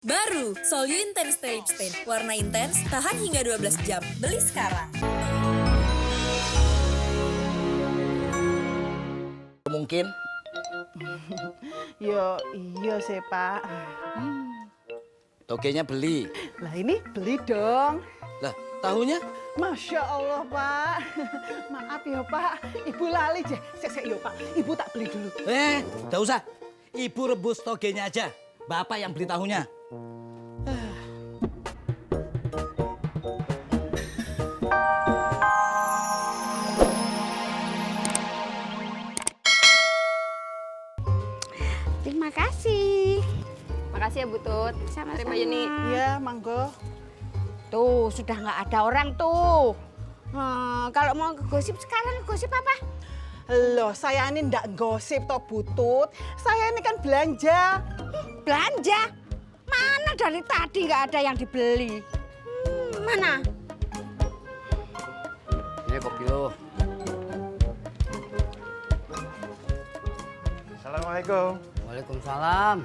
Baru, Solyu Intense Stay Stain. Warna intens, tahan hingga 12 jam. Beli sekarang. Mungkin Iya sih Pak. togenya beli. Lah ini beli dong. Lah, tahunya? Masya Allah Pak. Maaf ya Pak. Ibu lali aja. Sek ya Pak. Ibu tak beli dulu. Nggak usah. Ibu rebus togenya aja. Bapak yang beli tahunya. Terima kasih. Makasih ya Bu Tut. Sama-sama. Terima Yuni. Iya, monggo. Tuh, sudah nggak ada orang tuh. Kalau mau gosip sekarang, gosip apa? Loh, saya ini ndak gosip toh Butut. Saya ini kan belanja. Belanja? Mana dari tadi nggak ada yang dibeli? Mana? Ini kopi lo. Assalamualaikum. Waalaikumsalam.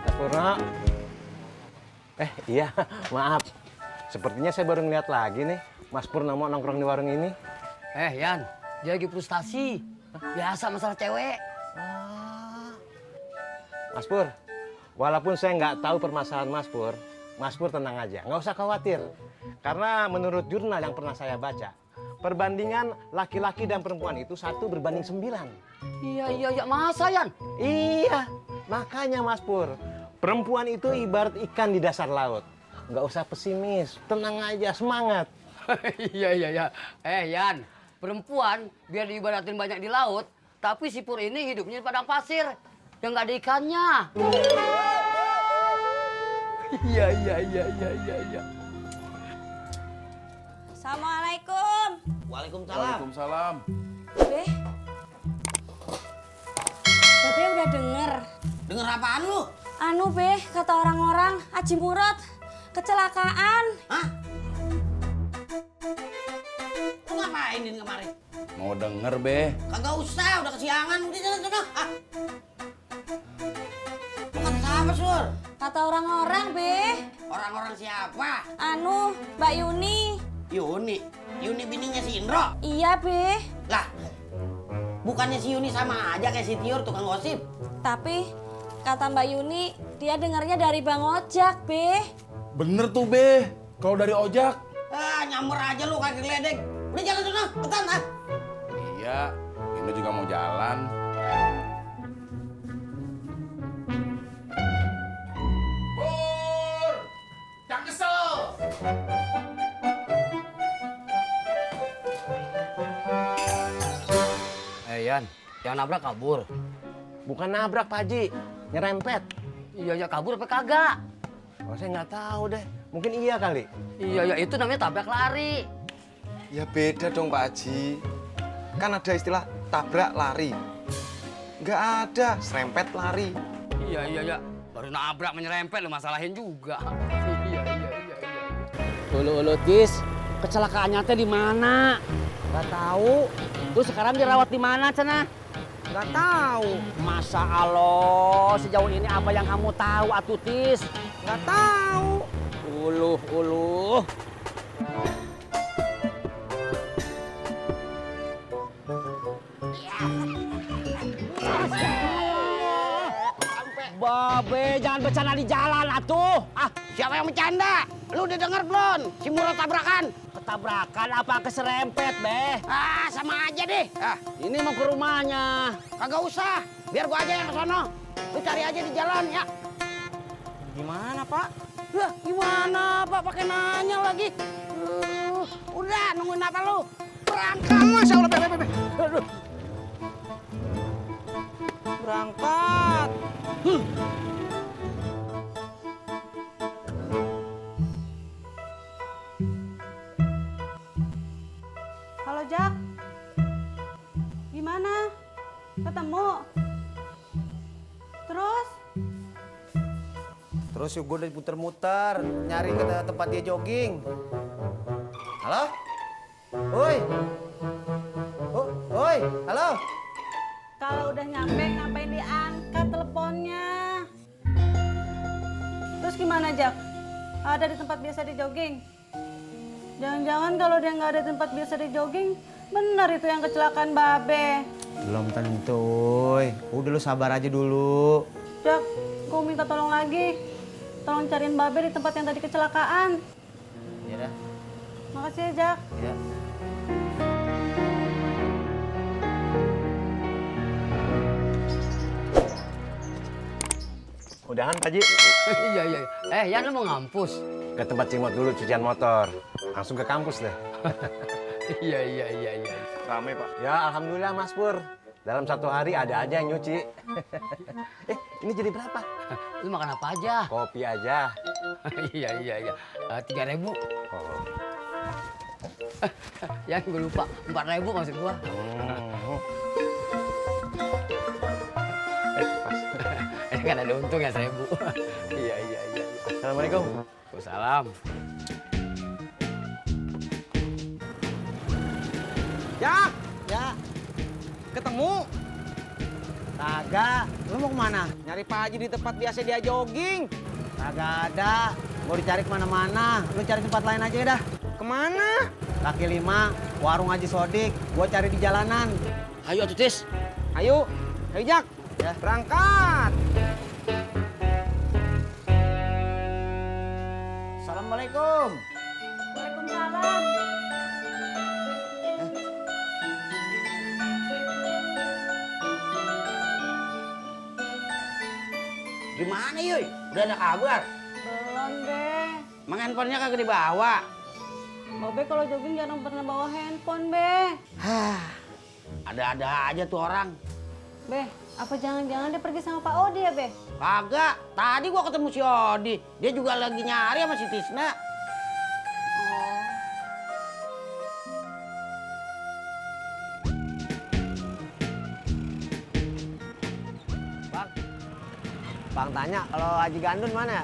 Mas Purno. Iya, maaf. Sepertinya saya baru ngeliat lagi nih Mas Purno mau nongkrong di warung ini. Yan, dia lagi frustasi. Biasa masalah cewek. Mas Pur, walaupun saya nggak tahu permasalahan Mas Pur tenang aja, nggak usah khawatir. Karena menurut jurnal yang pernah saya baca, perbandingan laki-laki dan perempuan itu 1:9. Iya, masa Yan? Iya, makanya Mas Pur, perempuan itu ibarat ikan di dasar laut. Nggak usah pesimis, tenang aja, semangat. Iya. Yan, perempuan biar diibaratin banyak di laut, tapi si Pur ini hidupnya di padang pasir yang nggak ada ikannya. Iya. Assalamualaikum. Waalaikumsalam. Be. Babe udah denger. Dengar apaan lu? Anu Be, kata orang-orang Haji Murad kecelakaan. Hah? Lu ngapain din kemarin? Mau denger, Be? Kagak usah, udah kesiangan. Udah sana. Lu kata siapa, Sur? Kata orang-orang Be. Orang-orang siapa? Anu, Mbak Yuni. Yuni bininya si Indro. Iya Be. Lah, bukannya si Yuni sama aja kayak si Tiur tukang gosip? Tapi kata Mbak Yuni, dia dengarnya dari Bang Ojak Be. Bener tuh, Be. Kalau dari ojak. Nyamber aja lu kaki geledek. Udah jalan sana, tekan ah. Iya, ini juga mau jalan. Pur! Jangan kesel! Yan, yang nabrak kabur. Bukan nabrak, Pak Haji, nyerempet. Iya, kabur apa kagak? Oh, saya nggak tahu deh, mungkin iya kali. Iya, itu namanya tabrak lari. Ya beda dong Pak Haji. Kan ada istilah tabrak lari. Nggak ada serempet lari. Iya. Baru nabrak menyerempet lu masalahin juga. Iya. Ulu Tis, kecelakaannya teh di mana? Gak tahu. Terus sekarang dirawat di mana, Cenah? Gak tahu. Masa Allah, sejauh ini apa yang kamu tahu, Atuh Tis? Gak tahu. Uluh. Babe, jangan bercanda di jalan, atuh. Siapa yang bercanda? Lu udah denger belum? Si Murad tabrakan. Ketabrakan apa keserempet, Be? Sama aja deh. Ini mau ke rumahnya. Kagak usah. Biar gua aja yang ke sono. Lu cari aja di jalan ya. Gimana, Pak? Lah, gimana Pak pakai nanya lagi? Udah nungguin apa lu? Berangkat, Masya Allah, Be. Aduh. Berangkat. Halo Jak. Gimana? Ketemu? Terus? Terus gue udah muter-muter nyari ke tempat dia jogging. Halo? Oi. Oi, halo. Kalau udah nyampe ngapain diangkat teleponnya? Terus gimana, Jak? Ada di tempat biasa di jogging? Jangan-jangan kalau dia nggak ada di tempat biasa di jogging, benar itu yang kecelakaan Babe. Belum tentu. Udah lu sabar aja dulu. Jak, gue minta tolong lagi. Tolong cariin Babe di tempat yang tadi kecelakaan. Iya dah. Makasih ya, Jak. Ya. Udahan, Pak Ji. Iya, iya. Yan, lu mau ngampus? Ke tempat Cimot dulu cucian motor. Langsung ke kampus deh. Iya, iya, iya, iya. Rame, Pak. Ya, alhamdulillah Mas Pur. Dalam 1 hari ada aja yang nyuci. Ini jadi berapa? Lu makan apa aja? Kopi aja. Iya, iya, iya. 3.000. Oh. Yan, gue lupa. 4.000 maksud gua. Ini kan ada untung ya 1.000. Iya, iya, iya. Assalamualaikum. Waalaikumsalam. Jak! Ya. Ketemu? Kagak. Lu mau kemana? Nyari Pak Haji di tempat biasa dia jogging. Kagak ada. Mau dicari kemana-mana. Lu cari tempat lain aja dah. Kemana? Kaki 5, warung Haji Sodik. Gua cari di jalanan. Ayo atuh Tis. Ayo. Ayo Jak. Ya. Berangkat. Assalamualaikum. Waalaikumsalam. Gimana Yuy? Udah ada kabar? Belum, Be. Emang handphonenya kagak dibawa? Babe kalau jogging jarang pernah bawa handphone, Be. Hah, ada-ada aja tuh orang. Be, apa jangan-jangan dia pergi sama Pak Odi ya, Be? Kagak, tadi gua ketemu si Odi. Dia juga lagi nyari sama si Tisna. Bang tanya kalau Haji Gandun mana?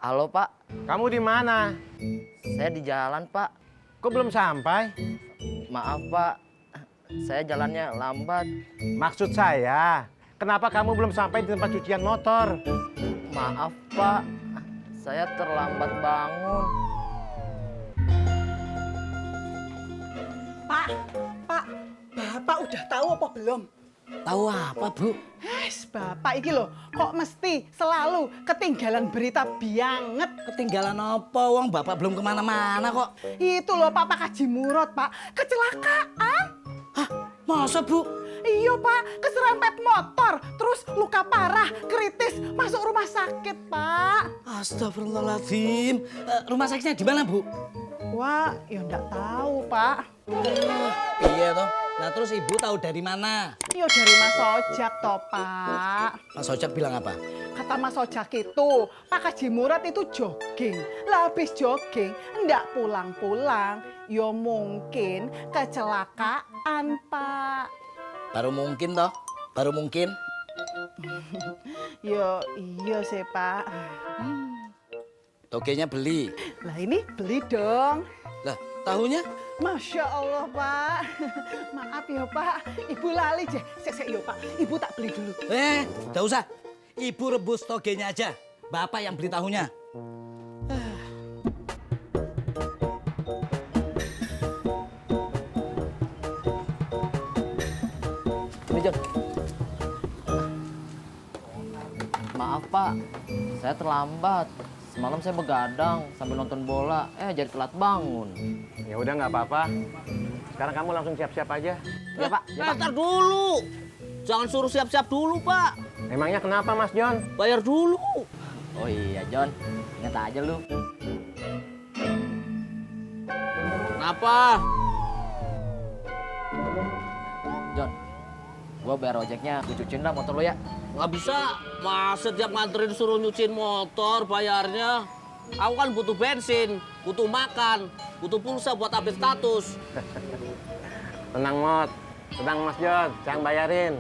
Halo Pak, Kamu di mana? saya di jalan Pak. Kok belum sampai? Maaf Pak, saya jalannya lambat. Maksud saya, kenapa kamu belum sampai di tempat cucian motor? Maaf Pak, saya terlambat bangun. Pak, Bapak udah tahu apa belum? Tahu apa, Bu? Bapak iki loh, kok mesti selalu ketinggalan berita banget. Ketinggalan apa? Wong Bapak belum kemana-mana kok. Itu loh Pak Haji Murad, Pak. Kecelakaan. Hah? Masa, Bu? Iya, Pak. Keserempet motor. Terus luka parah, kritis. Masuk rumah sakit, Pak. Astagfirullahaladzim. Rumah sakitnya di mana, Bu? Wah, ya enggak tahu, Pak. Iya toh. Nah terus Ibu tahu dari mana? Yo dari Mas Ojak toh, Pak. Mas Ojak bilang apa? Kata Mas Ojak itu, Pak Haji Murad itu jogging. Lah habis jogging, enggak pulang-pulang. Yo mungkin kecelakaan, Pak. Baru mungkin toh? Baru mungkin? Yo iya sih, Pak. Togenya beli. Lah ini beli dong. Lah, tahunya? Masya Allah, Pak. Maaf ya, Pak. Ibu lali je. Sek yo, Pak. Ibu tak beli dulu. Nggak usah. Ibu rebus togenya aja. Bapak yang beli tahunya. Ini John. Maaf Pak, saya terlambat. Semalam saya begadang sambil nonton bola, jadi telat bangun. Ya udah nggak apa-apa. Sekarang kamu langsung siap-siap aja. Ya Pak, ya Pak. Ntar dulu. Jangan suruh siap-siap dulu, Pak. Emangnya kenapa, Mas John? Bayar dulu. Oh iya John, ingat aja lu. Kenapa? Gua bayar ojeknya, gue cuciin dah motor lo ya. Nggak bisa, masa tiap nganterin disuruh nyuciin motor bayarnya. Aku kan butuh bensin, butuh makan, butuh pulsa buat update status. Tenang, Mot. Tenang, Mas John. Saya yang bayarin.